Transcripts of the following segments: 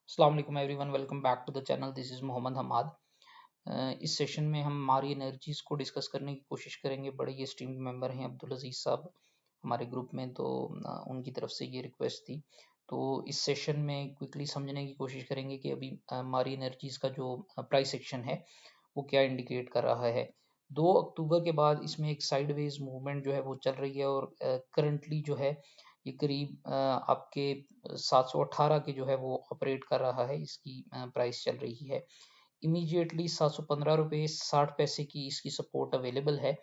अस्सलाम वालेकुम everyone, welcome back to the channel. This is Mohammad Hamad. इस सेशन में हम मारी एनर्जीज़ को डिस्कस करने की कोशिश करेंगे। बड़े ही एस्टीम्ड मेंबर हैं अब्दुल अजीज़ साहब हमारे ग्रुप में, तो उनकी तरफ से ये रिक्वेस्ट थी। तो इस सेशन में क्विकली समझने की कोशिश करेंगे कि अभी मारी एनर्जीज़ का जो प्राइस एक्शन है वो क्या इंडिकेट कर रहा है। 2 अक्टूबर के बाद इसमें एक साइडवेज मूवमेंट जो है वो चल रही है और करंटली जो है ये करीब आपके 718 के जो है वो ऑपरेट कर रहा है। इसकी प्राइस चल रही है इमीडिएटली 715 रुपये 60 पैसे की इसकी सपोर्ट अवेलेबल है।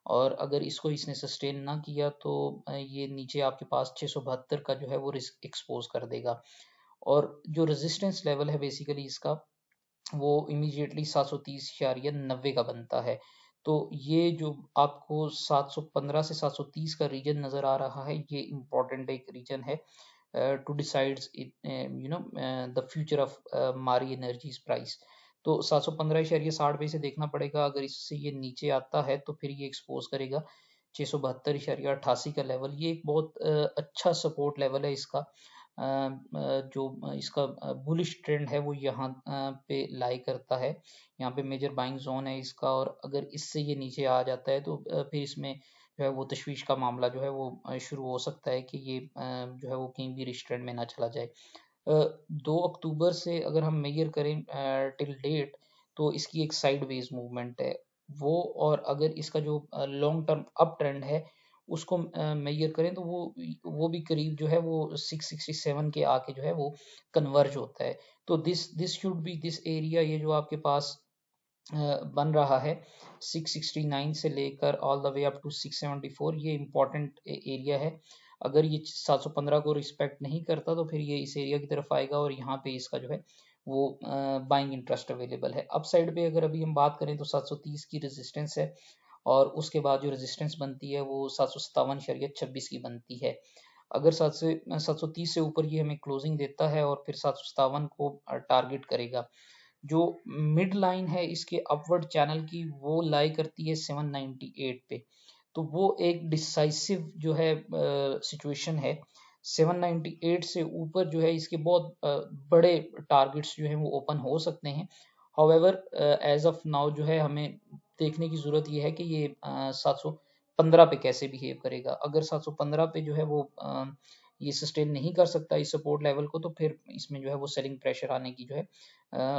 और अगर इसको इसने सस्टेन ना किया तो ये नीचे आपके पास 672 का जो है वो रिस्क एक्सपोज कर देगा। और जो रेजिस्टेंस लेवल है बेसिकली इसका वो इमीडिएटली 730.90 का बनता है। तो ये जो आपको 715 से 730 का रीजन नज़र आ रहा है, ये इम्पोर्टेंट एक रीजन है to decides it the future of Mari Energies price. तो 715.60 से देखना पड़ेगा। अगर इससे ये नीचे आता है तो फिर ये एक्सपोज करेगा 672.88 का लेवल। ये एक बहुत अच्छा सपोर्ट लेवल है इसका। जो इसका बुलिश ट्रेंड है वो यहाँ पे लाई करता है। यहाँ पे मेजर बाइंग जोन है इसका, और अगर इससे ये नीचे आ जाता है तो फिर इसमें जो है वो तशवीश का मामला जो है वो शुरू हो सकता है कि ये जो है वो कहीं भी रिच ट्रेंड में ना चला जाए। 2 अक्टूबर से अगर हम मेजर करें टिल डेट, तो इसकी एक साइडवेज मूवमेंट है वो। और अगर इसका जो लॉन्ग टर्म अप ट्रेंड है उसको मेजर करें तो वो भी करीब जो है वो 667 के आके जो है वो कन्वर्ज होता है। तो this should be this area, ये जो आपके पास बन रहा है 669 से लेकर all the way up to 674, ये इंपॉर्टेंट एरिया है। अगर ये 715 को रिस्पेक्ट नहीं करता तो फिर ये इस एरिया की तरफ आएगा और यहाँ पे इसका जो है वो बाइंग इंटरेस्ट अवेलेबल है। अप साइड पे अगर अभी हम बात करें तो 730 की रेजिस्टेंस है, और उसके बाद जो रेजिस्टेंस बनती है वो 757.26 की बनती है। अगर 730 से ऊपर ये हमें क्लोजिंग देता है और फिर 757 को टारगेट करेगा। जो मिड लाइन है इसके अपवर्ड चैनल की वो लाई करती है 798 पे। तो वो एक डिसाइसिव जो है सिचुएशन है। 798 से ऊपर जो है इसके बहुत बड़े टारगेट्स जो है वो ओपन हो सकते हैं। हाउएवर एज ऑफ नाउ जो है हमें देखने की जरूरत ये है कि ये 715 पे कैसे बिहेव करेगा। अगर 715 पे जो है वो ये सस्टेन नहीं कर सकता इस सपोर्ट लेवल को, तो फिर इसमें जो है वो सेलिंग प्रेशर आने की जो है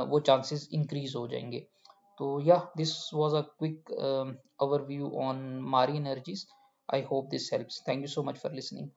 वो चांसेस इंक्रीज हो जाएंगे। तो या this was a quick overview on marine energies. I hope this helps. Thank you so much for listening.